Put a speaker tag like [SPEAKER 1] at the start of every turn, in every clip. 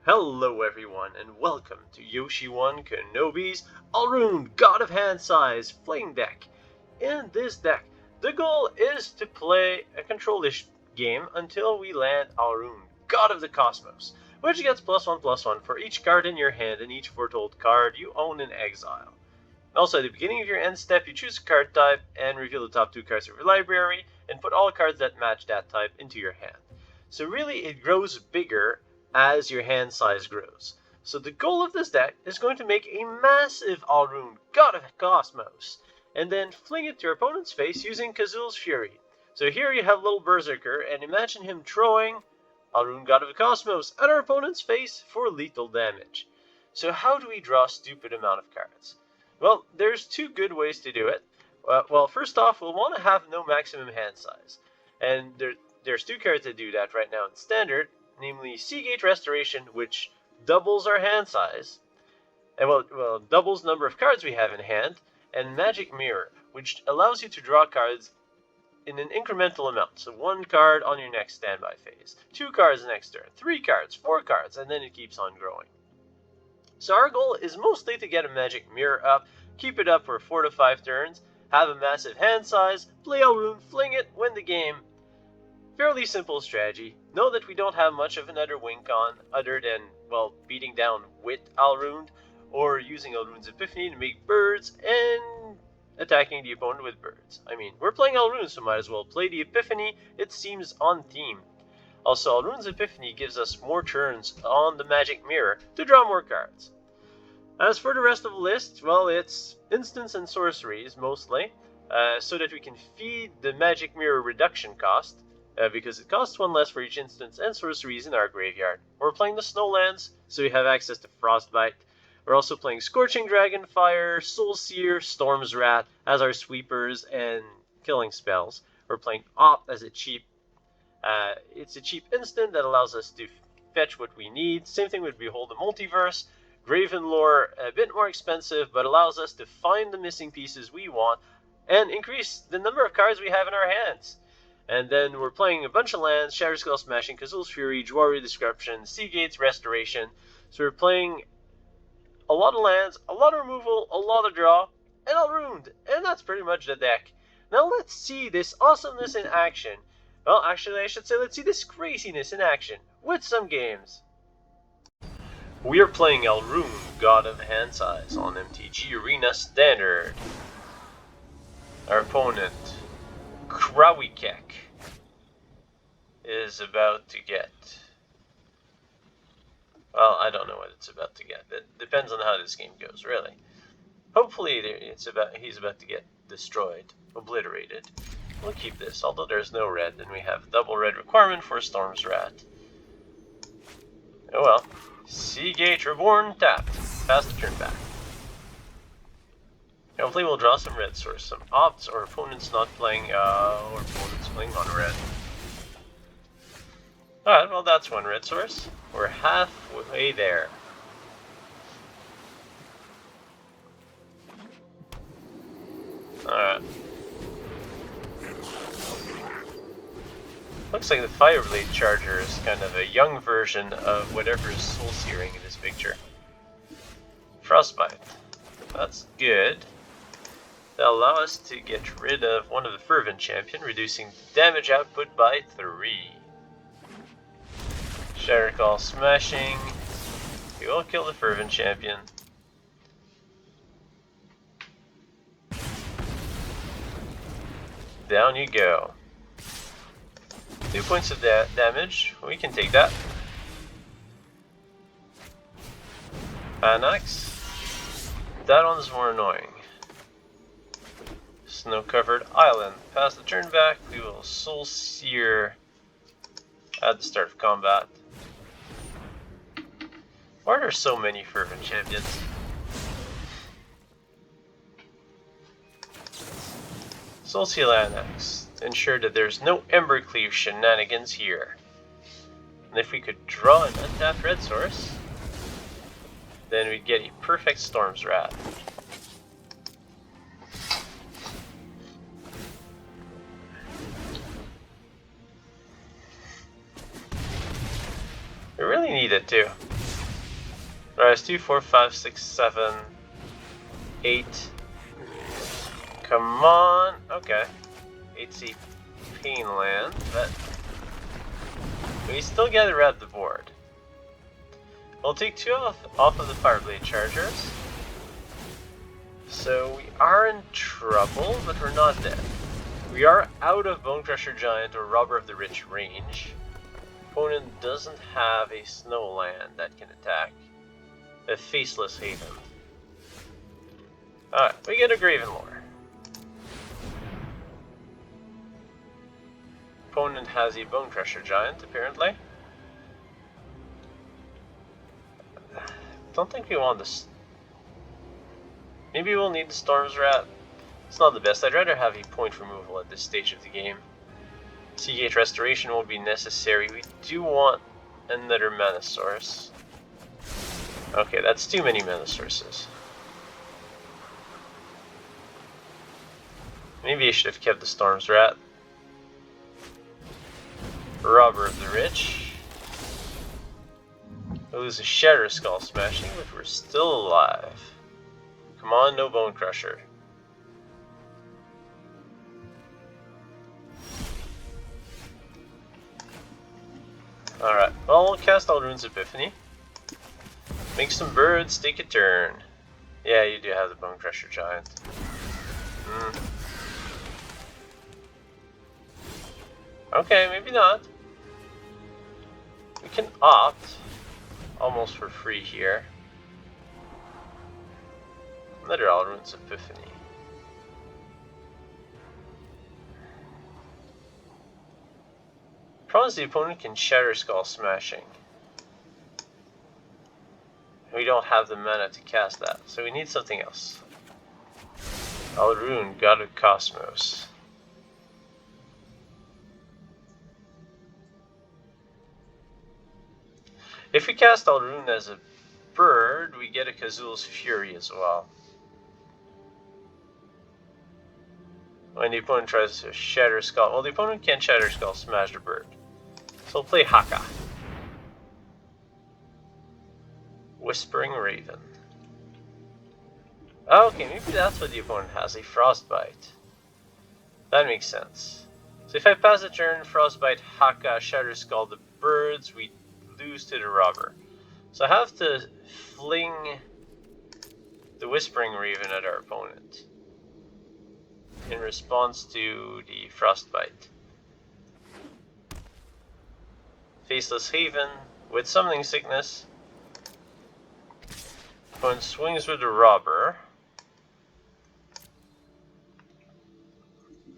[SPEAKER 1] Hello everyone, and welcome to Yoshi 1 Kenobi's Alrund God of Hand Size Fling deck. In this deck, the goal is to play a control-ish game until we land Alrund, God of the Cosmos, which gets +1/+1 for each card in your hand and each foretold card you own in exile. Also, at the beginning of your end step, you choose a card type and reveal the top 2 cards of your library and put all cards that match that type into your hand. So really, it grows bigger as your hand size grows. So the goal of this deck is going to make a massive Alrund, God of Cosmos, and then fling it to your opponent's face using Kazuul's Fury. So here you have little Berserker, and imagine him throwing Alrund, God of the Cosmos at our opponent's face for lethal damage. So how do we draw a stupid amount of cards? Well, there's 2 good ways to do it. Well, first off, we'll want to have no maximum hand size. And there's 2 cards that do that right now in Standard, namely Seagate Restoration, which doubles our hand size, and well, doubles the number of cards we have in hand, and Magic Mirror, which allows you to draw cards in an incremental amount. So 1 card on your next standby phase, 2 cards the next turn, 3 cards, 4 cards, and then it keeps on growing. So our goal is mostly to get a Magic Mirror up, keep it up for 4 to 5 turns, have a massive hand size, play Alrund, fling it, win the game. Fairly simple strategy. Know that we don't have much of another win con other than, well, beating down with Alrund or using Alrund's Epiphany to make birds and attacking the opponent with birds. I mean, we're playing Alrund, so might as well play the Epiphany. It seems on theme. Also, Alrund's Epiphany gives us more turns on the Magic Mirror to draw more cards. As for the rest of the list, well, it's instants and sorceries mostly, so that we can feed the Magic Mirror reduction cost. Because it costs 1 less for each instance and sorceries in our graveyard. We're playing the Snowlands, so we have access to Frostbite. We're also playing Scorching Dragonfire, Soul Sear, Storm's Wrath as our sweepers and killing spells. We're playing Op as a cheap, it's a cheap instant that allows us to fetch what we need. Same thing with Behold the Multiverse. Graven Lore, a bit more expensive, but allows us to find the missing pieces we want and increase the number of cards we have in our hands. And then we're playing a bunch of lands, Shatterskull Smashing, Kazuul's Fury, Jwari Disruption, Seagate's Restoration. So we're playing a lot of lands, a lot of removal, a lot of draw, and Alrund. And that's pretty much the deck. Now let's see this awesomeness in action. Well, actually I should say let's see this craziness in action with some games. We are playing Alrund, God of Hand Size on MTG Arena Standard. Our opponent, Krawikek, is about to get, well, I don't know what it's about to get. It depends on how this game goes, really. Hopefully he's about to get destroyed, obliterated. We'll keep this, although there's no red, and we have a double red requirement for Storm's Wrath. Oh well. Seagate Reborn tapped. Pass the turn back. Hopefully we'll draw some red source, some opts, or opponents not playing, or opponents playing on red. Alright, well that's 1 red source. We're halfway there. Alright. Looks like the Fireblade Charger is kind of a young version of whatever is Soul Searing in this picture. Frostbite. That's good. That'll allow us to get rid of one of the Fervent Champion, reducing damage output by 3. Shatterskull Smashing. We will kill the Fervent Champion. Down you go. 2 points of damage. We can take that. Panax. That one's more annoying. Snow-covered island. Pass the turn back. We will Soul Sear at the start of combat. Why are there so many Fervent Champions? Soul Seal Annex. Ensure that there's no Embercleave shenanigans here. And if we could draw an untapped red source, then we'd get a perfect Storm's Wrath. We really need it too. Alright, it's 2, 4, 5, 6, 7, 8. Come on. Okay. 8C Pain Land, but we still get around the board. We'll take 2 off of the Fireblade Chargers. So we are in trouble, but we're not dead. We are out of Bone Crusher Giant or Robber of the Rich range. Opponent doesn't have a snow land that can attack. A Faceless Haven. Alright, we get a Graven Lore. Opponent has a Bone Crusher Giant, apparently. Don't think we want this. Maybe we'll need the Storm's Rat. It's not the best. I'd rather have a point removal at this stage of the game. Seagate Restoration will be necessary. We do want another mana source. Okay, that's too many mana sources. Maybe I should have kept the Storm's Rat. Robber of the Rich. We'll lose a Shatterskull Smashing, but we're still alive. Come on, no Bone Crusher. Alright, well, we'll cast Alrund's Epiphany. Make some birds, take a turn. Yeah, you do have the Bone Crusher Giant. Okay, maybe not. We can opt, almost for free here. Another Alrund's Epiphany. Problem is the opponent can Shatterskull Smashing. We don't have the mana to cast that, so we need something else. Alrund, God of Cosmos. If we cast Alrund as a bird, we get a Kazuul's Fury as well. When the opponent tries to Shatterskull, well, the opponent can't Shatterskull Smash the bird. So we'll play Haka. Whispering Raven. Oh, okay, maybe that's what the opponent has, a Frostbite. That makes sense. So if I pass the turn, Frostbite, Haka, Shatterskull the birds, we lose to the robber. So I have to fling the Whispering Raven at our opponent in response to the Frostbite. Faceless Haven with Summoning Sickness. Opponent swings with the robber.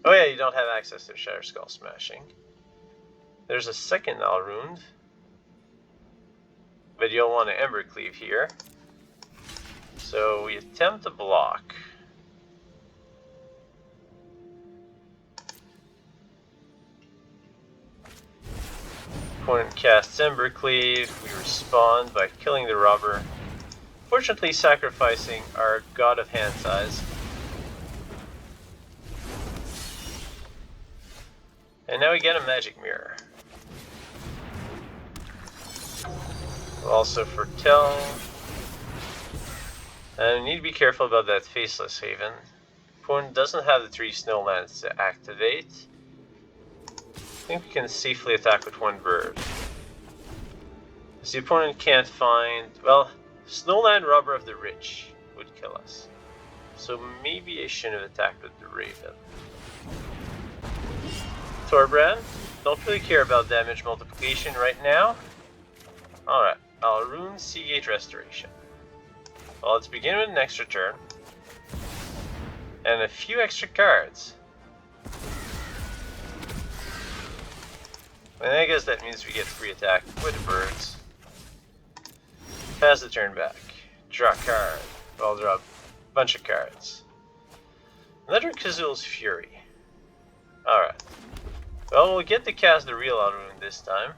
[SPEAKER 1] Oh yeah, you don't have access to Shatterskull Smashing. There's a second Alrund. But you'll want to Embercleave here. So we attempt to block. Opponent casts Embercleave. We respond by killing the robber. Fortunately sacrificing our God of Hand Size. And now we get a Magic Mirror. We'll also foretell. And we need to be careful about that Faceless Haven. Opponent doesn't have the 3 Snowlands to activate. I think we can safely attack with 1 bird. As the opponent can't find... Well, Snowland Robber of the Rich would kill us. So maybe I shouldn't have attacked with the Raven. Thorbrand, don't really care about damage multiplication right now. Alright, Alrund Seagate Restoration. Well, let's begin with an extra turn. And a few extra cards. And I guess that means we get free attack with the birds. Pass the turn back. Draw a card. I'll draw a bunch of cards. Another Kazuul's Fury. Alright. Well, we'll get to cast the real Alrund this time.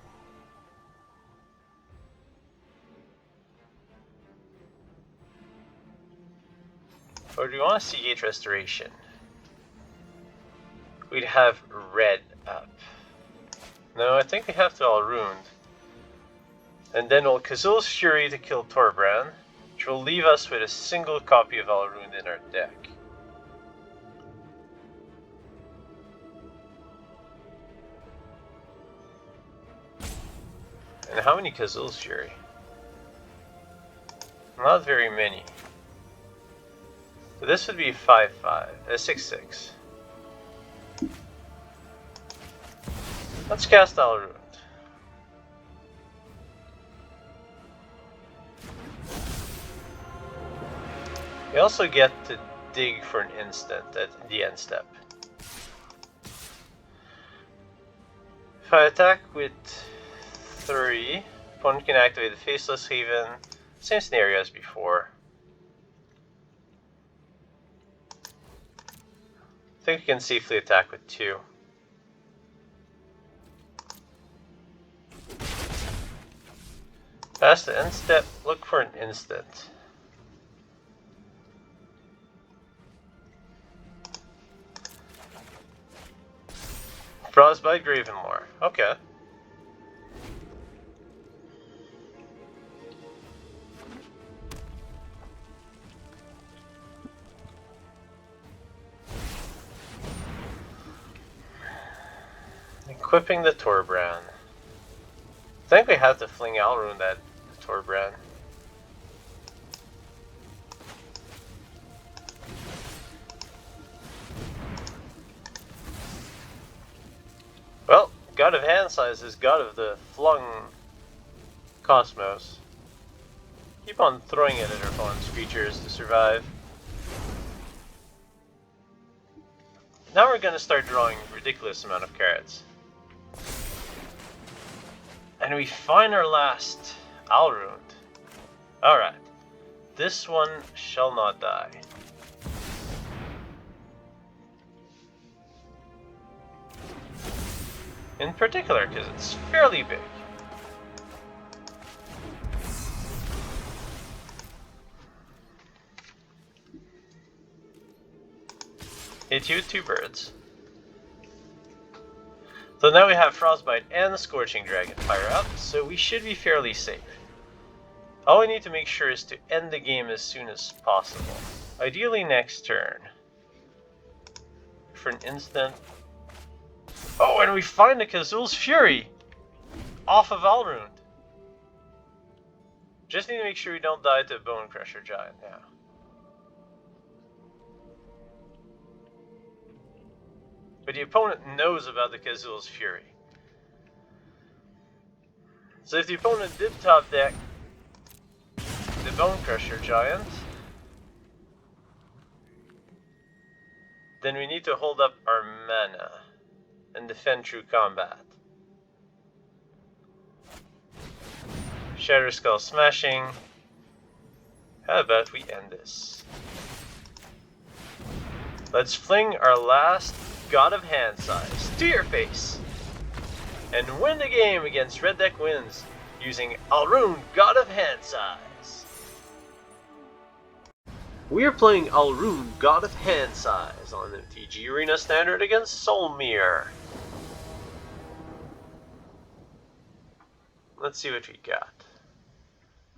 [SPEAKER 1] Or do we want to Seagate Restoration? We'd have red up. No, I think we have to Alrund. And then we'll Kazuul's Fury to kill Torbran, which will leave us with a single copy of Alrund in our deck. And how many Kazuul's Fury? Not very many. So this would be 5/5, 6/6. Let's cast Alrund. We also get to dig for an instant at the end step. If I attack with 3, opponent can activate the Faceless Haven. Same scenario as before. I think we can safely attack with 2. Pass the end step, look for an instant. Frostbite Graven Lore. Okay. Equipping the Torbran. I think we have to fling Alrund at the Torbran. Well, God of Hand Size is God of the flung cosmos. Keep on throwing it at our opponent's creatures to survive. Now we're gonna start drawing a ridiculous amount of cards. And we find our last Alrund. Alright. This one shall not die. In particular, because it's fairly big. Hit you 2 birds. So now we have Frostbite and the Scorching Dragonfire up, so we should be fairly safe. All we need to make sure is to end the game as soon as possible. Ideally next turn. For an instant. Oh, and we find the Kazuul's Fury! Off of Alrund. Just need to make sure we don't die to a Bone Crusher Giant now. But the opponent knows about the Kazuul's Fury. So if the opponent did top deck the Bone Crusher Giant, then we need to hold up our mana and defend through combat. Shatterskull Smashing. How about we end this? Let's fling our last God of Hand Size to your face and win the game against Red Deck Wins using Alrund, God of Hand Size. We are playing Alrund, God of Hand Size on MTG Arena Standard against Soul Sear. Let's see what we got.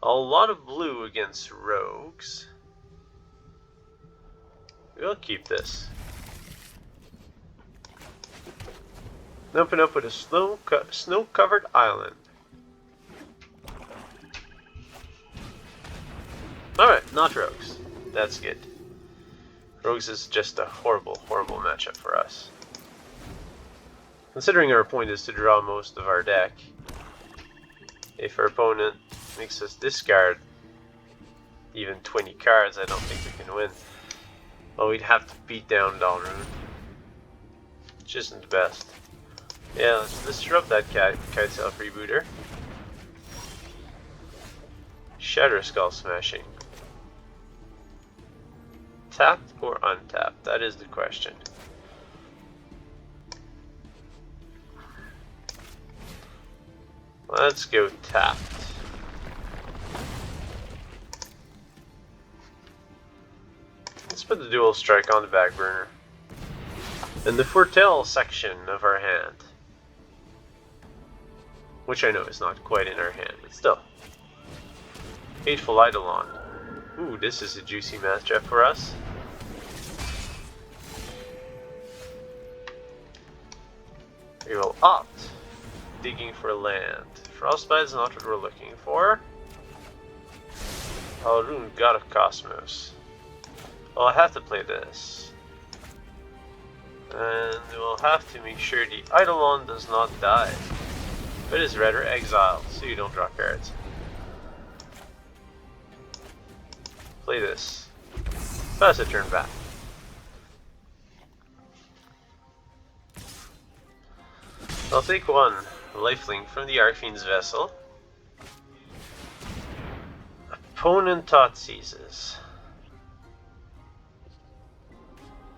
[SPEAKER 1] A lot of blue against rogues. We'll keep this. Open up with a snow-covered island. Alright, not rogues. That's good. Rogues is just a horrible, horrible matchup for us. Considering our point is to draw most of our deck, if our opponent makes us discard even 20 cards, I don't think we can win. Well, we'd have to beat down Alrund, which isn't the best. Yeah, let's disrupt that Kitesail Freebooter. Shatterskull Smashing. Tapped or untapped? That is the question. Let's go tapped. Let's put the Dual Strike on the back burner. In the Foretell section of our hand, which I know is not quite in our hand, but still. Hateful Eidolon. Ooh, this is a juicy matchup for us. We will opt. Digging for land. Frostbite is not what we're looking for. Alrund, God of Cosmos. Well, I have to play this. And we'll have to make sure the Eidolon does not die. But is rather exiled, so you don't draw cards. Play this. Pass a turn back. I'll take one lifelink from the Archfiend's Vessel. Opponent Tot seizes.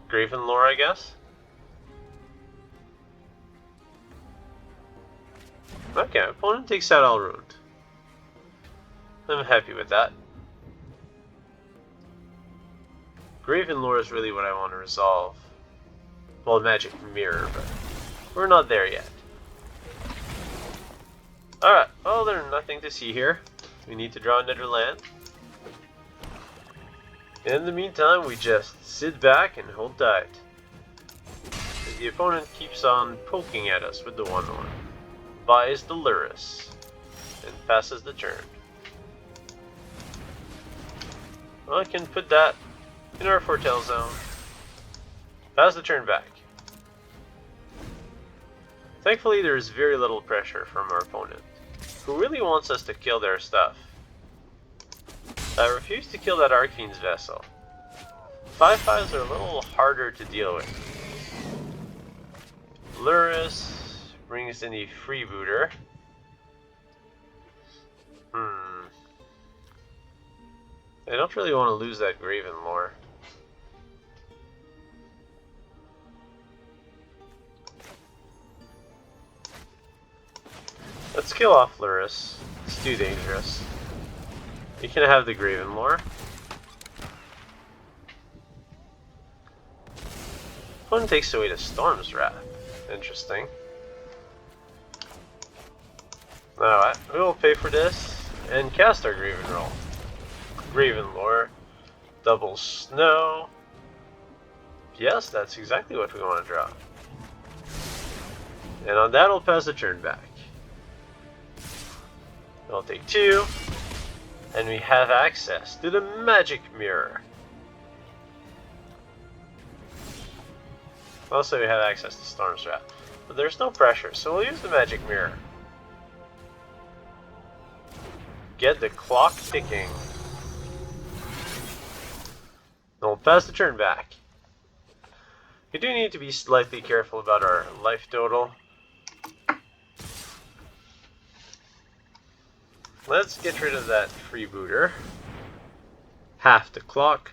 [SPEAKER 1] Graven Lore, I guess? Okay, opponent takes out Alrund. I'm happy with that. Graven Lore is really what I want to resolve. Well, Magic Mirror, but we're not there yet. Alright, well, there's nothing to see here. We need to draw another land. In the meantime, we just sit back and hold tight. The opponent keeps on poking at us with the 1/1. Buys the Luris and passes the turn. Well, I can put that in our foretell zone. Pass the turn back. Thankfully, there is very little pressure from our opponent, who really wants us to kill their stuff. I refuse to kill that Archfiend's Vessel. 5/5s are a little harder to deal with. Luris brings in the Freebooter. I don't really want to lose that Graven Lore. Let's kill off Luris. It's too dangerous. You can have the Graven Lore. Opponent takes away the Storm's Wrath. Interesting. Alright, we will pay for this and cast our Graven Lore. Double Snow. Yes, that's exactly what we want to draw. And on that, I'll pass the turn back. I'll take 2. And we have access to the Magic Mirror. Also, we have access to Storm's Wrath. But there's no pressure, so we'll use the Magic Mirror. Get the clock ticking. And we'll pass the turn back. We do need to be slightly careful about our life total. Let's get rid of that Freebooter. Half the clock.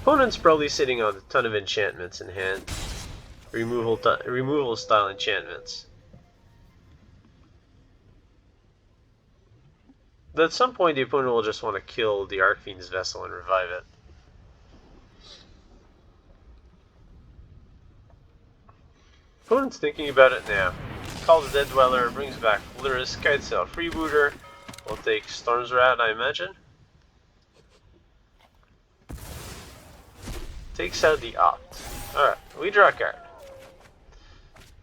[SPEAKER 1] Opponent's probably sitting on a ton of enchantments in hand. Removal style enchantments. But at some point the opponent will just want to kill the Archfiend's Vessel and revive it. Opponent's thinking about it now. Call the Dead Dweller, brings back Luris, kites out Freebooter. We'll take Storm's Wrath, I imagine. Takes out the Opt. Alright, we draw a card.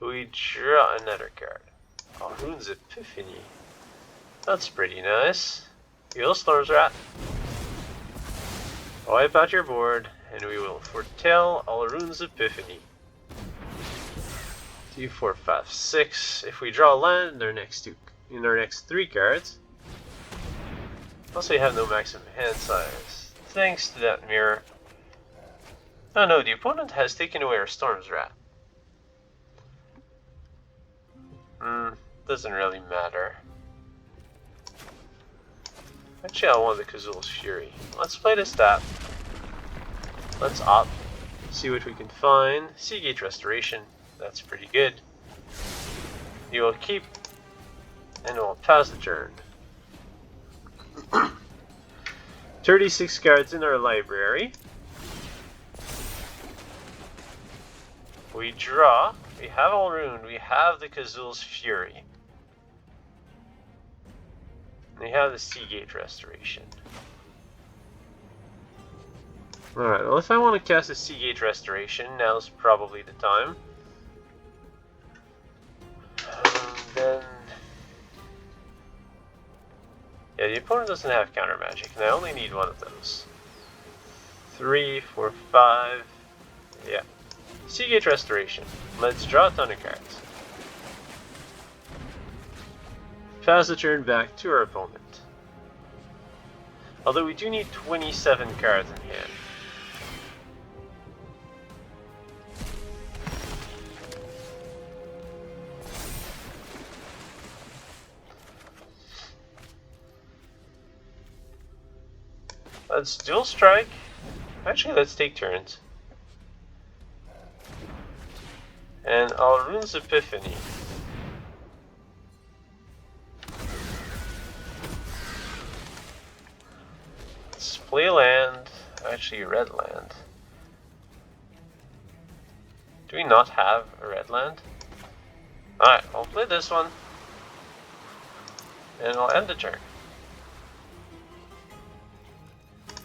[SPEAKER 1] We draw another card. Alrund's Epiphany. That's pretty nice. Heal Storm's Wrath. Wipe out your board, and we will foretell Alrund's Epiphany. 2, 4, 5, 6. If we draw a land in our next 3 cards. Also, we have no maximum hand size. Thanks to that mirror. Oh no, the opponent has taken away our Storm's Wrath. Doesn't really matter. Actually, I want the Kazuul's Fury. Let's play this tap. Let's opt. See what we can find. Seagate Restoration. That's pretty good. You will keep, and we'll pass the turn. 36 cards in our library. We draw We have Alrund, we have the Kazuul's Fury. We have the Seagate Restoration. Alright, well if I want to cast a Seagate Restoration, now's probably the time. Then... yeah, the opponent doesn't have counter magic, and I only need one of those. 3, 4, 5... yeah. Seagate Restoration. Let's draw a ton of cards. Pass the turn back to our opponent. Although we do need 27 cards in hand. Let's dual strike. Actually, let's take turns. And Alrund's Epiphany. Let's play land. Actually, red land. Do we not have a red land? Alright, I'll play this one. And I'll end the turn.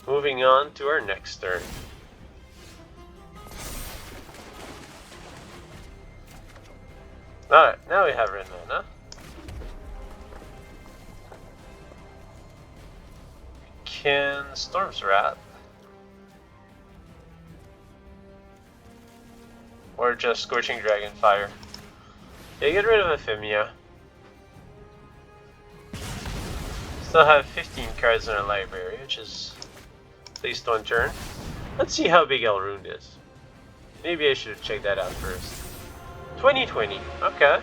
[SPEAKER 1] Moving on to our next turn. Alright, now we have red mana. Can Storm's Wrath. Or just Scorching Dragonfire. Yeah, get rid of Epiphany. Still have 15 cards in our library, which is at least one turn. Let's see how big Alrund is. Maybe I should have checked that out first. 2020, okay.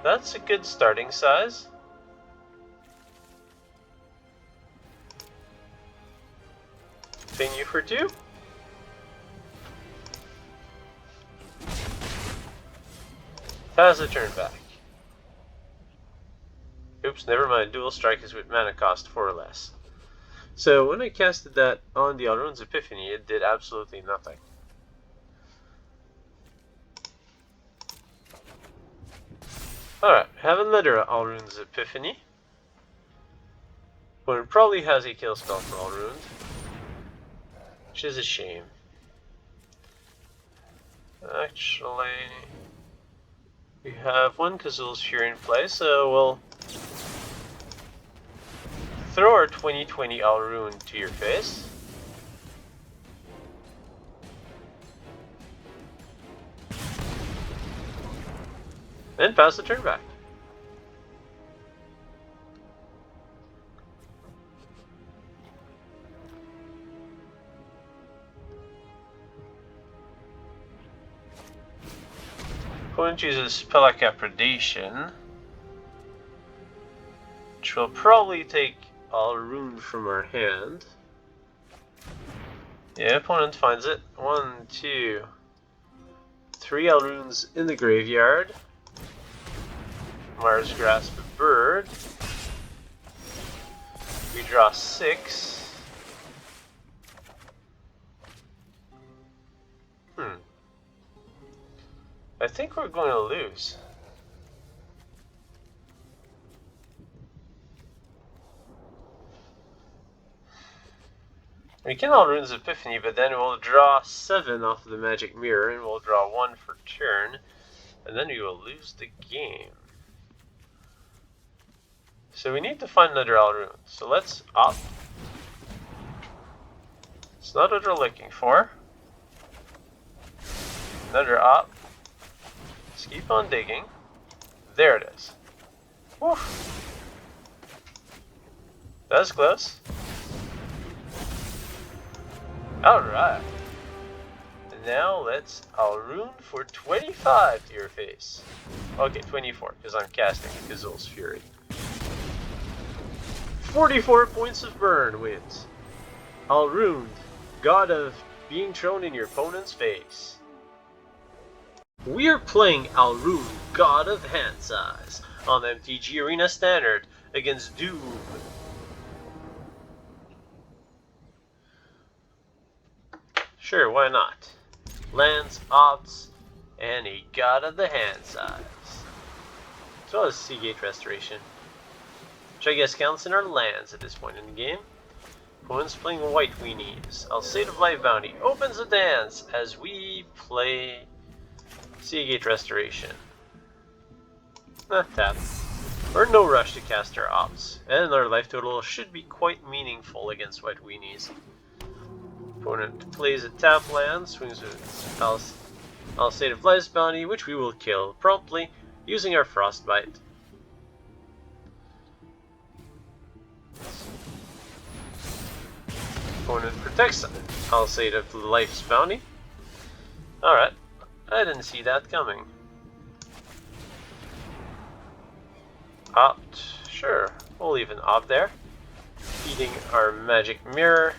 [SPEAKER 1] That's a good starting size. Ping you for 2. Pass the turn back. Oops, never mind. Dual strike is with mana cost 4 or less. So when I casted that on the Alrund's Epiphany, it did absolutely nothing. Alright, have another Alrund's Epiphany. But it probably has a kill spell for Alrund, which is a shame. Actually, we have one Kazuul's Fury in play, so we'll throw our 2020 Alrund to your face. Then pass the turn back. Opponent uses Pelaka Predation, which will probably take Alrund from our hand. Yeah, opponent finds it. 1, 2, 3 Alrunds in the graveyard. Mars Grasp a Bird. We draw 6. I think we're going to lose. We can Alrund's Epiphany, but then we'll draw 7 off of the Magic Mirror, and we'll draw 1 for turn, and then we will lose the game. So we need to find another Alrund. So let's opt. It's not what we're looking for. Another opt. Let's keep on digging. There it is. Whew. That's close. Alright. Now let's Alrund for 25 to your face. Okay, 24, because I'm casting Kazuul's Fury. 44 points of burn wins. Alrund, god of being thrown in your opponent's face. We are playing Alrund, god of hand size, on the MTG Arena Standard against Doom. Sure, why not? Lands, opts, and a God of the Hand size, as well as Seagate Restoration, which I guess counts in our lands at this point in the game. Opponent's playing white weenies. Alsative Life Bounty opens the dance as we play Seagate Restoration. Tap. We're in no rush to cast our ops, and our life total should be quite meaningful against white weenies. Opponent plays a tap land, swings with Alsative Life Bounty, which we will kill promptly using our Frostbite. Opponent protects Alsative Life's Bounty. Alright, I didn't see that coming. Opt, sure, we'll leave an opt there. Feeding our Magic Mirror.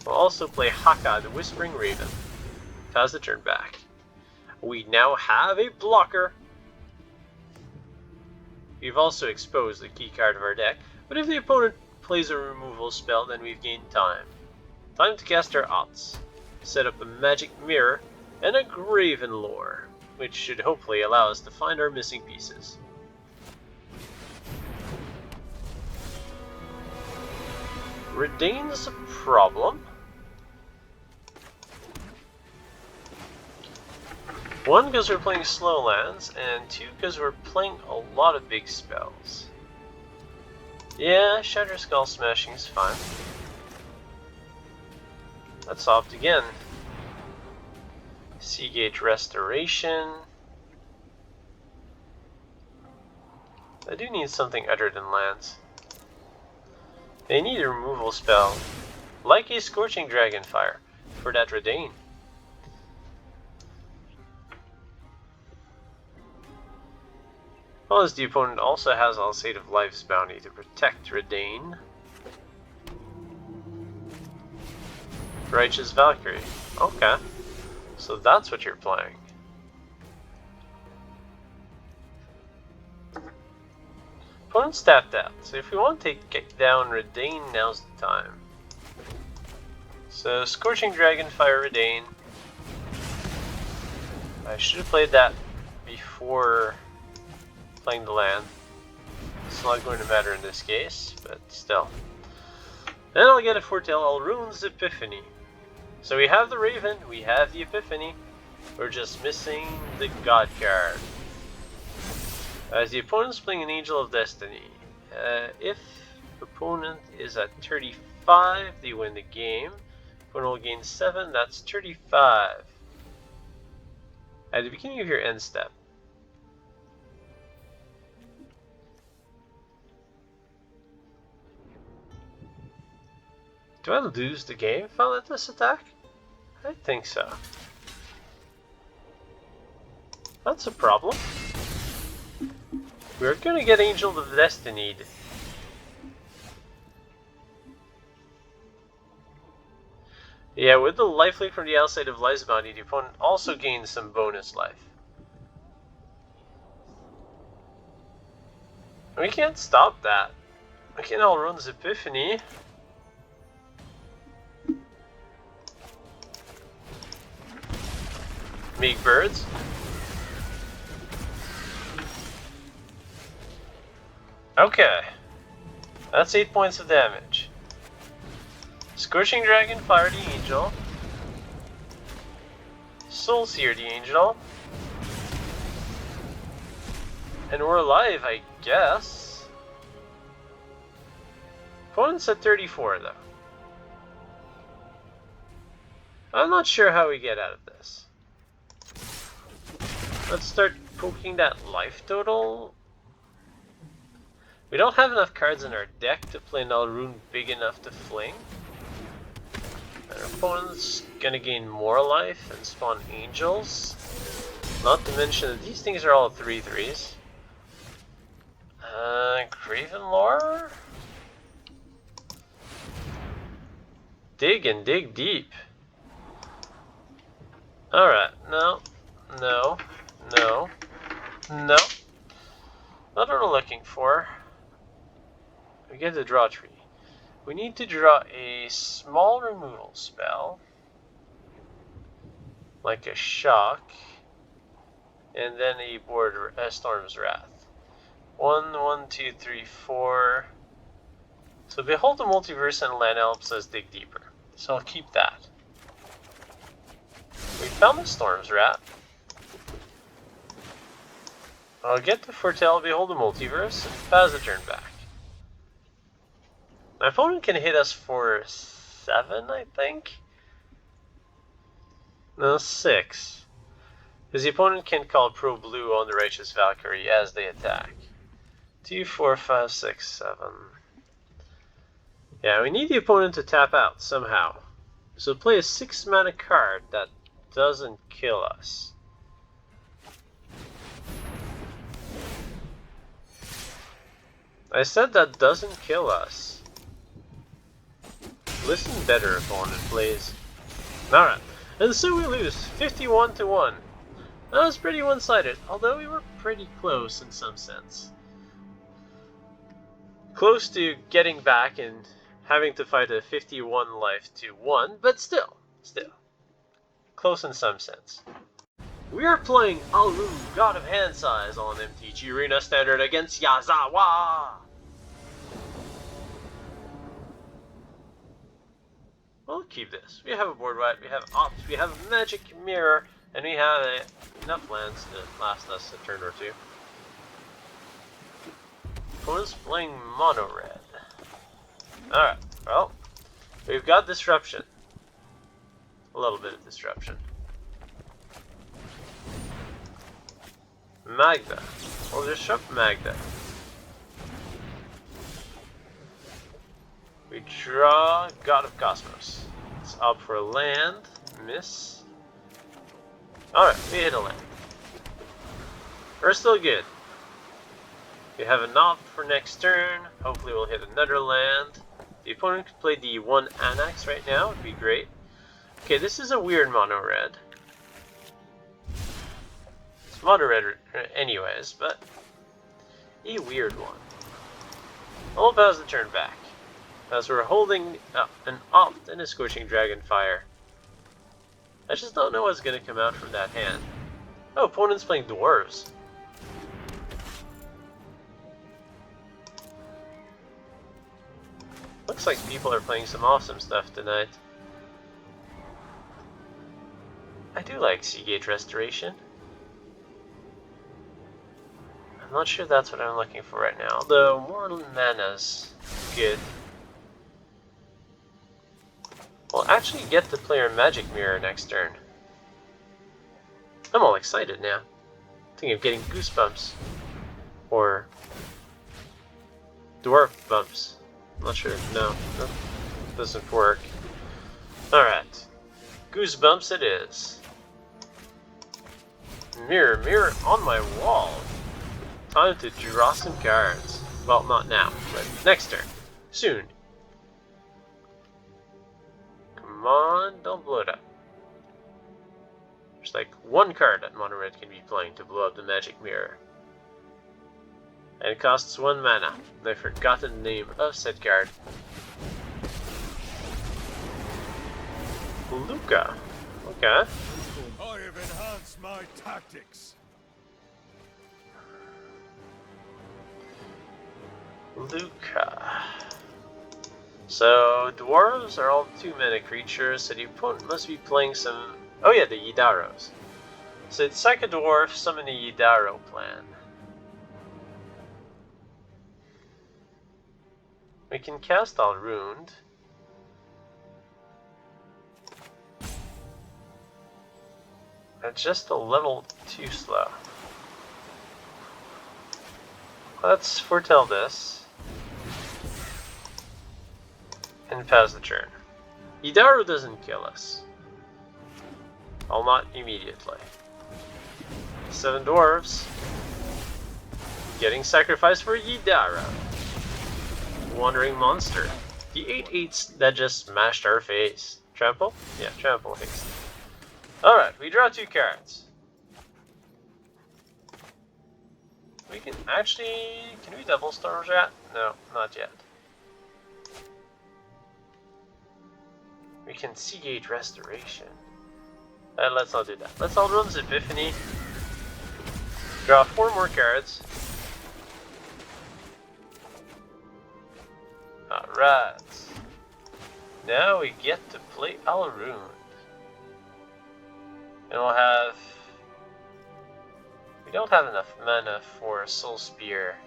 [SPEAKER 1] We'll also play Haka, the Whispering Raven. Pass the turn back. We now have a blocker. We've also exposed the key card of our deck, but if the opponent plays a removal spell, then we've gained time. Time to cast our opts. Set up a Magic Mirror and a Graven Lore, which should hopefully allow us to find our missing pieces. Redain's a problem. One, because we're playing slow lands, and two, because we're playing a lot of big spells. Yeah, Shatterskull Smashing is fine. Let's opt again. Seagate Restoration. I do need something other than lands. They need a removal spell, like a Scorching Dragonfire, for that Redain. Well, as the opponent also has Alsative Life's Bounty to protect Redain. Righteous Valkyrie. Okay, so that's what you're playing. Opponent's tapped out, so if we want to take down Redain, now's the time. So, Scorching Dragonfire Redain. I should have played that before playing the land. It's not going to matter in this case, but still. Then I'll get a Foretell Alrund's Epiphany. So we have the Raven, we have the Epiphany, we're just missing the God card. As the opponent's playing an Angel of Destiny, if opponent is at 35, they win the game. Opponent will gain 7, that's 35. At the beginning of your end step. Do I lose the game if I let this attack? I think so. That's a problem. We're gonna get Angel of Destiny. Yeah, with the lifelink from the Alsative Life's Bounty, the opponent also gains some bonus life. We can't stop that. We can Alrund's Epiphany. Meek birds. Okay. That's 8 points of damage. Scorching Dragonfire the Angel. Soul Sear the Angel. And we're alive, I guess. Opponent's at 34 though. I'm not sure how we get out of this. Let's start poking that life total. We don't have enough cards in our deck to play an Alrund big enough to fling. And our opponent's gonna gain more life and spawn angels. Not to mention that these things are all 3/3s. Graven Lore? Dig and dig deep. Alright, no. No. No. No. Not what we're looking for. We get the draw tree. We need to draw a small removal spell. Like a shock. And then a board Storm's Wrath. 1, 1, 2, 3, 4. So Behold the Multiverse and land helps us dig deeper. So I'll keep that. We found the Storm's Wrath. I'll get to foretell Behold the Multiverse and pass the turn back. My opponent can hit us for 7, I think? No, 6. Because the opponent can call Pro Blue on the Righteous Valkyrie as they attack. 2, 4, 5, 6, 7. Yeah, we need the opponent to tap out somehow. So play a 6 mana card that doesn't kill us. I said that doesn't kill us. Listen better, opponent, please. Alright, and so we lose 51-1. That was pretty one-sided, although we were pretty close in some sense. Close to getting back and having to fight a 51 life to 1, but still. Close in some sense. We are playing Alrund, God of Hand Size on MTG Arena Standard against Yazawa! We'll keep this. We have a board wipe, we have Ops, we have a Magic Mirror, and we have enough lands to last us a turn or two. Opponent's playing mono red. Alright, well, we've got disruption. A little bit of disruption. Magda. We'll disrupt Magda. We draw God of Cosmos. It's up for a land. Miss. Alright, we hit a land. We're still good. We have a knob for next turn. Hopefully we'll hit another land. The opponent could play the 1 Anax right now. Would be great. Okay, this is a weird mono red. It's mono red anyways, but a weird one. I'll pass the turn back. As we're holding an Opt and a Scorching Dragonfire. I just don't know what's going to come out from that hand. Oh, opponent's playing Dwarves. Looks like people are playing some awesome stuff tonight. I do like Seagate Restoration. I'm not sure that's what I'm looking for right now, although more mana's good. We'll actually get to play our Magic Mirror next turn. I'm all excited now. Thinking of getting Goosebumps. Or Dwarf Bumps. I'm not sure. No, that doesn't work. Alright. Goosebumps it is. Mirror, mirror on my wall. Time to draw some cards. Well, not now, but next turn. Soon. Come on, don't blow it up. There's like one card that mono red can be playing to blow up the Magic Mirror. And it costs 1 mana. And I've forgotten the name of said card. Luca. Okay.
[SPEAKER 2] I have enhanced my tactics.
[SPEAKER 1] Luca. So, dwarves are all 2 mana creatures, so the opponent must be playing some... Oh yeah, the Yidaros. So it's like a dwarf, summon a Yidaro plan. We can cast Alrund. It's just a little too slow. Let's foretell this. And pass the turn. Yidaro doesn't kill us. Well, not immediately. 7 dwarves. Getting sacrificed for Yidaro. Wandering monster. The 8/8s that just smashed our face. Trample? Yeah, trample haste. Alright, we draw 2 cards. We can actually... Can we double Storm's Wrath? No, not yet. We can Seagate Restoration. Let's not do that. Let's Alrund's Epiphany. Draw 4 more cards. Alright. Now we get to play Alrund. And we'll have... We don't have enough mana for Soul Spear.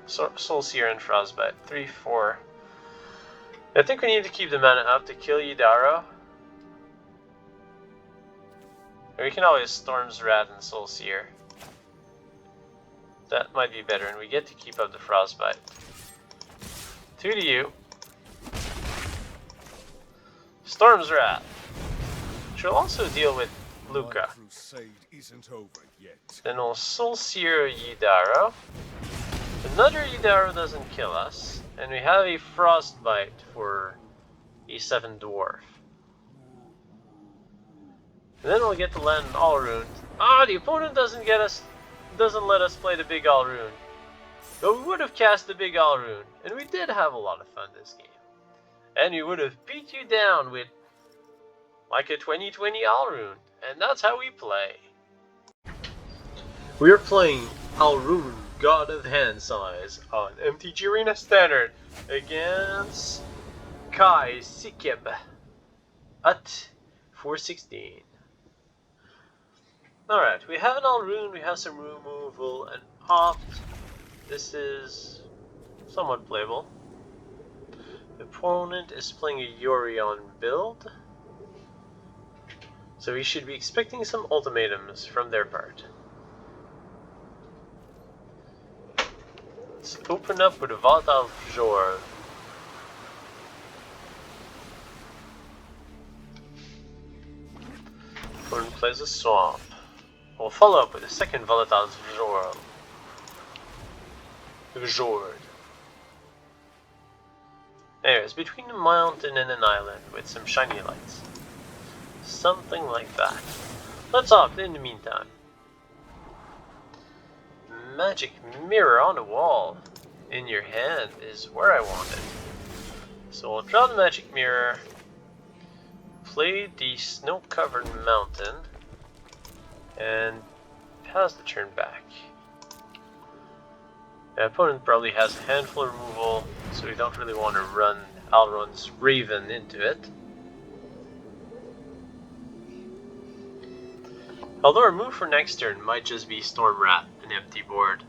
[SPEAKER 1] Soul Sear and Frostbite. 3, 4. I think we need to keep the mana up to kill Yidaro. Or we can always Storm's Wrath and Soul Sear. That might be better, and we get to keep up the Frostbite. 2 to you. Storm's Wrath. Which will also deal with Luca. Then we'll Soul Sear Yidaro. Another Yidaro doesn't kill us. And we have a Frostbite for a 7 dwarf. And then we'll get to land Alrund. Ah, the opponent doesn't let us play the big Alrund. But we would have cast the big Alrund, and we did have a lot of fun this game. And we would have beat you down with like a 2020 Alrund, and that's how we play. We are playing Alrund, God of Hand Size, on MTG Arena Standard against Kai Sikeb at 416. Alright, we have an Alrund, we have some removal and opt. This is somewhat playable. The opponent is playing a Yorion build, so we should be expecting some ultimatums from their part. Let's open up with a Volatile Fjord. Opponent plays a Swamp. We'll follow up with a second Volatile Fjord. Anyways, between a mountain and an island with some shiny lights. Something like that. Let's opt in the meantime. Magic mirror on the wall in your hand is where I want it. So we'll draw the magic mirror, play the snow-covered mountain, and pass the turn back. The opponent probably has a handful of removal, so we don't really want to run Alrund's Raven into it. Although our move for next turn might just be Storm Wrath, an empty board.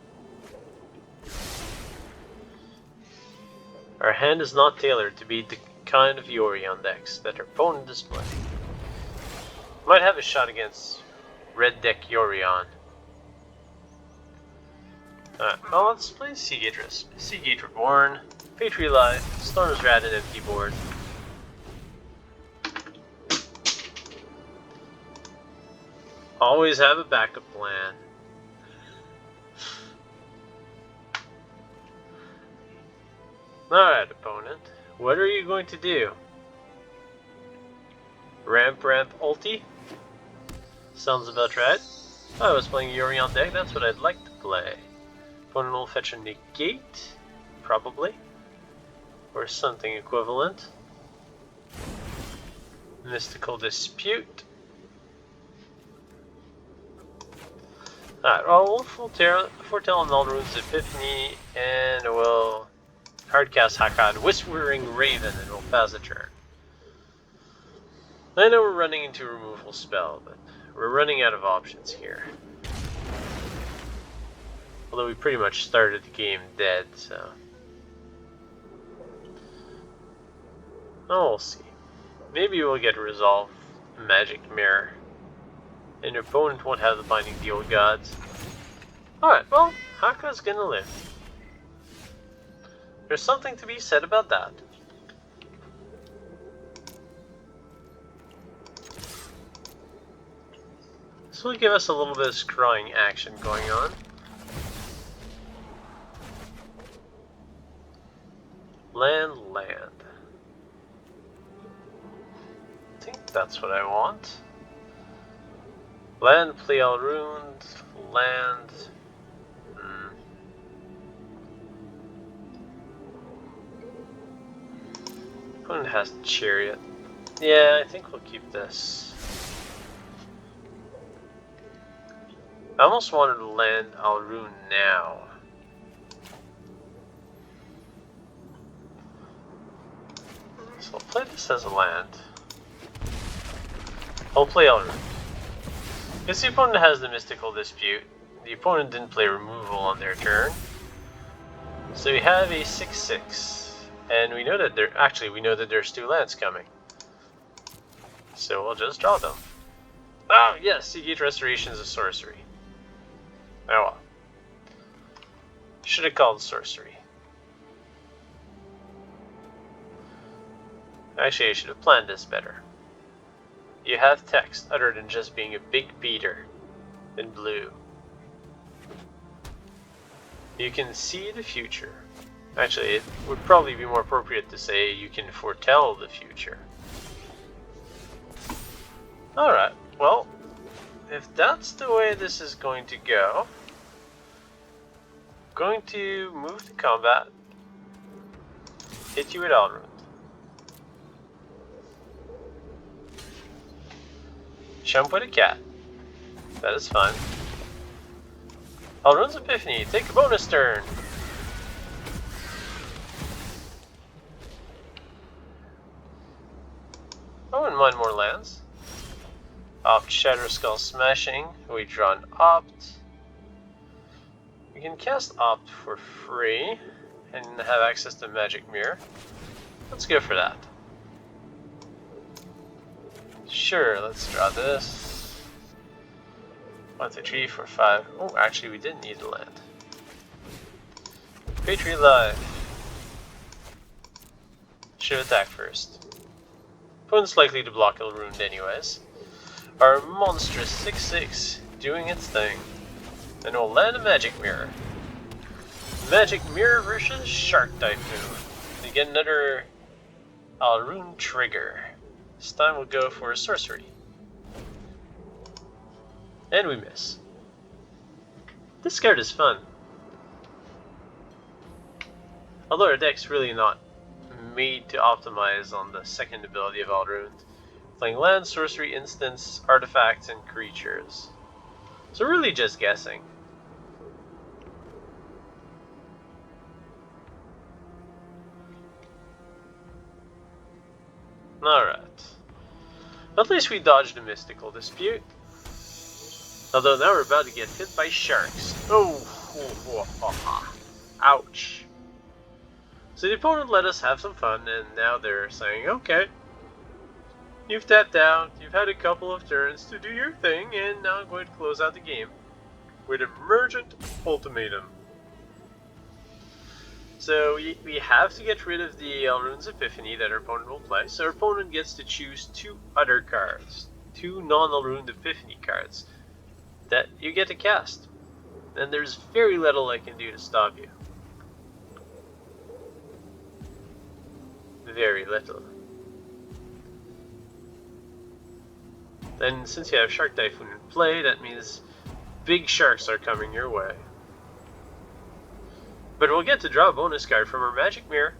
[SPEAKER 1] Our hand is not tailored to beat the kind of Yorion decks that our opponent is playing. Might have a shot against red deck Yorion. Well, let's play Seagate Reborn, Patriot Life, Storm's Wrath, an empty board. Always have a backup plan. Alright, opponent. What are you going to do? Ramp ulti? Sounds about right. If I was playing a Yorion deck, that's what I'd like to play. Opponent will fetch a negate, probably. Or something equivalent. Mystical Dispute. Alright, well, we'll foretell on Alrund's Epiphany, and we'll hardcast Hakon, Whispering Raven, and we'll pass the turn. I know we're running into a removal spell, but we're running out of options here. Although we pretty much started the game dead, so... Oh, we'll see. Maybe we'll get Resolve Magic Mirror. And your opponent won't have the Binding of the Old Gods. Alright, well, Haka's gonna live. There's something to be said about that. This will give us a little bit of scrying action going on. Land. I think that's what I want. Land, play Alrund, land. Opponent has Chariot. Yeah, I think we'll keep this. I almost wanted to land Alrund now. So I'll play this as a land. I'll play Alrund. Because the opponent has the Mystical Dispute. The opponent didn't play removal on their turn. So we have a 6/6. And we know that we know that there's 2 lands coming. So we'll just draw them. Ah, yes, Seagate Restoration is a sorcery. Oh well. Should have called sorcery. Actually, I should have planned this better. You have text other than just being a big beater in blue. You can see the future. Actually, it would probably be more appropriate to say you can foretell the future. Alright, well, if that's the way this is going to go, I'm going to move to combat, hit you with Alrund. Jump with a cat. That is fun. Alrund's Epiphany, take a bonus turn. I wouldn't mind more lands. Opt Shatterskull Smashing, we draw an Opt. We can cast Opt for free and have access to Magic Mirror. Let's go for that. Sure, let's draw this. 1, 2, 3, 4, 5. Oh, actually, we didn't need a land. Patriot Live. Should attack first. Opponent's likely to block Alrund anyways. Our monstrous 6/6 doing its thing. And we'll land a Magic Mirror. Magic Mirror versus Shark Typhoon. We get another Alrund trigger. This time we'll go for a sorcery. And we miss. This card is fun. Although our deck's really not made to optimize on the second ability of Alrund. Playing land, sorcery, instants, artifacts, and creatures. So really just guessing. Alright. At least we dodged the Mystical Dispute. Although now we're about to get hit by sharks. Oh, ouch. So the opponent let us have some fun, and now they're saying, okay, you've tapped out, you've had a couple of turns to do your thing, and now I'm going to close out the game with Emergent Ultimatum. So we have to get rid of the Alrund's Epiphany that our opponent will play, so our opponent gets to choose 2 other cards, 2 non-Alrund Epiphany cards, that you get to cast. And there's very little I can do to stop you. Very little. Then since you have Shark Typhoon in play, that means big sharks are coming your way. But we'll get to draw a bonus card from our Magic Mirror.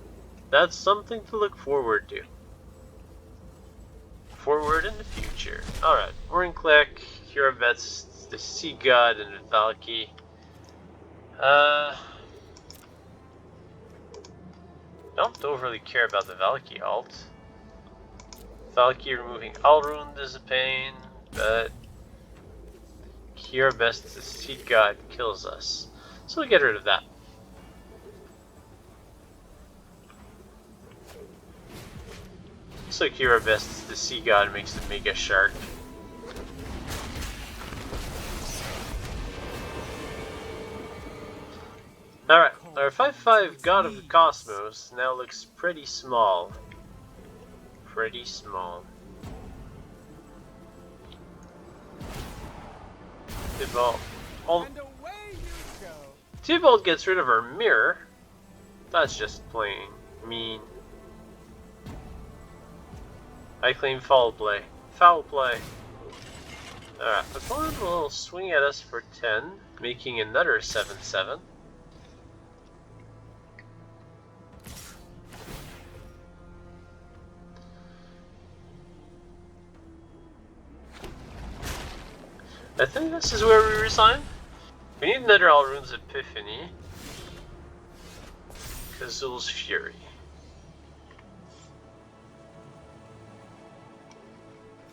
[SPEAKER 1] That's something to look forward to. Forward in the future. Alright, Orin Click, Hero Bets, the Sea God, and the Valky. Don't overly care about the Valky alt. Valky removing Alrund is a pain, but Hero Best, the Sea God, kills us. So we'll get rid of that. Looks like Hero Best, the Sea God, makes the Mega Shark. Alright, our 5/5 God of the Cosmos now looks pretty small. Pretty small. Tybalt. Tybalt gets rid of our mirror. That's just plain mean. I claim foul play. Foul play. Alright, the opponent will swing at us for 10, making another 7/7. I think this is where we resign. We need another Alrund's Epiphany. Kazuul's Fury.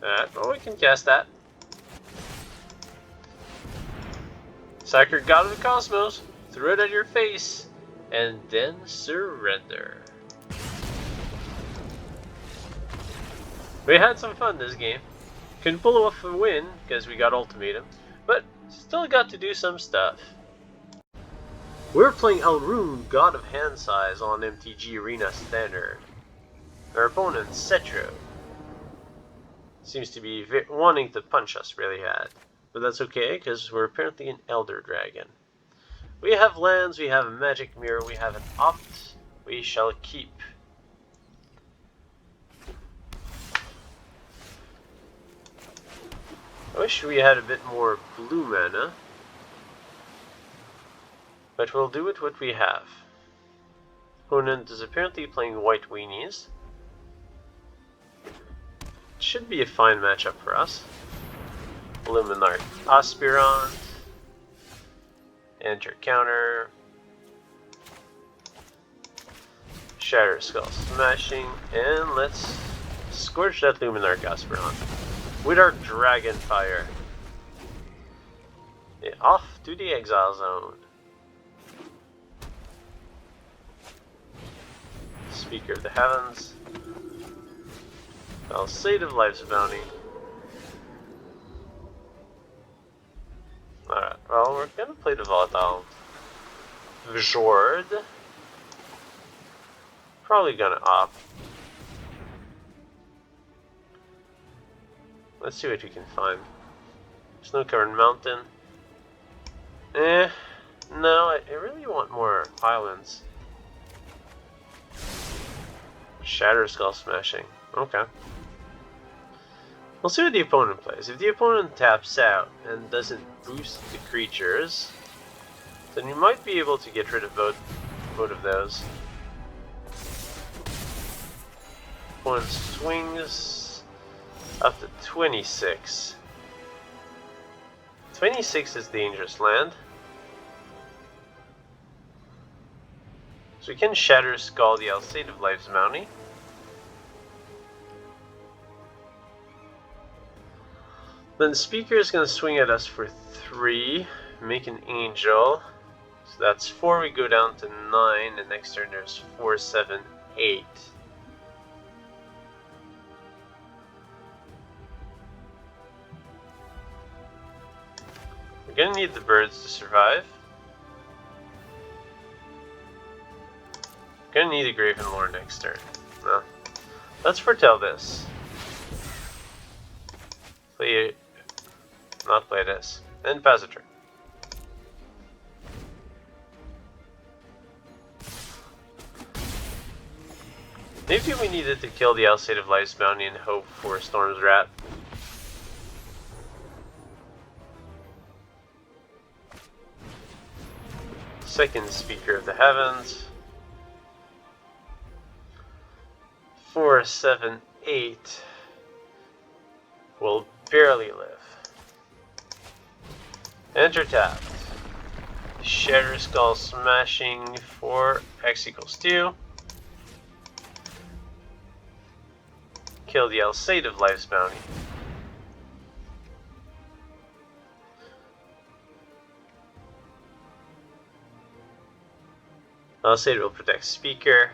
[SPEAKER 1] Alright, well, we can cast that. Sacred God of the Cosmos, throw it at your face, and then surrender. We had some fun this game. Couldn't pull off a win because we got ultimatum, but still got to do some stuff. We're playing Alrund, God of Hand Size on MTG Arena Standard. Our opponent, Cetro, seems to be wanting to punch us really bad. But that's okay, because we're apparently an Elder Dragon. We have lands, we have a Magic Mirror, we have an Opt. We shall keep. I wish we had a bit more blue mana. But we'll do with what we have. Opponent is apparently playing white weenies. It should be a fine matchup for us. Luminarch Aspirant. Enter counter. Shatterskull Smashing. And let's scorch that Luminarch Aspirant with our Dragonfire. Yeah, off to the exile zone. Speaker of the Heavens. Alsate of Life's Bounty. Alright, well, we're gonna play the Volatile Fjord. Probably gonna opt. Let's see what we can find. Snow-covered mountain. No, I really want more islands. Shatterskull Smashing. Okay. We'll see what the opponent plays. If the opponent taps out and doesn't boost the creatures, then we might be able to get rid of both of those. Opponent swings up to 26. 26 is dangerous land. So we can Shatterskull the Alsate of Life's Bounty. Then Speaker is going to swing at us for 3, make an Angel. So that's 4, we go down to 9, and next turn there's 4, 7, 8. We're going to need the birds to survive. We're going to need a Graven Lore next turn. Well, let's foretell this. Not play this. And pass a turn. Maybe we needed to kill the Alsate of Life's Bounty and hope for Storm's Wrath. Second Speaker of the Heavens. 4, 7, 8. Will barely live. Enter tapped. Shatterskull Smashing for X equals 2. Kill the Alsate of Life's Bounty. Alsate will protect Speaker.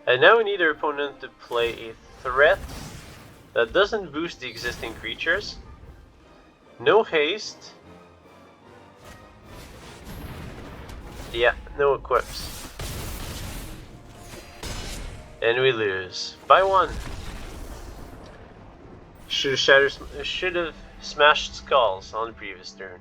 [SPEAKER 1] And now we need our opponent to play a threat that doesn't boost the existing creatures. No haste. Yeah, no equips. And we lose by 1. Should have smashed skulls on the previous turn.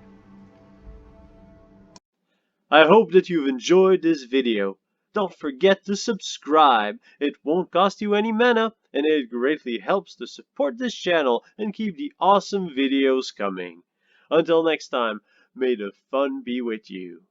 [SPEAKER 1] I hope that you've enjoyed this video. Don't forget to subscribe. It won't cost you any mana, and it greatly helps to support this channel and keep the awesome videos coming. Until next time, may the fun be with you.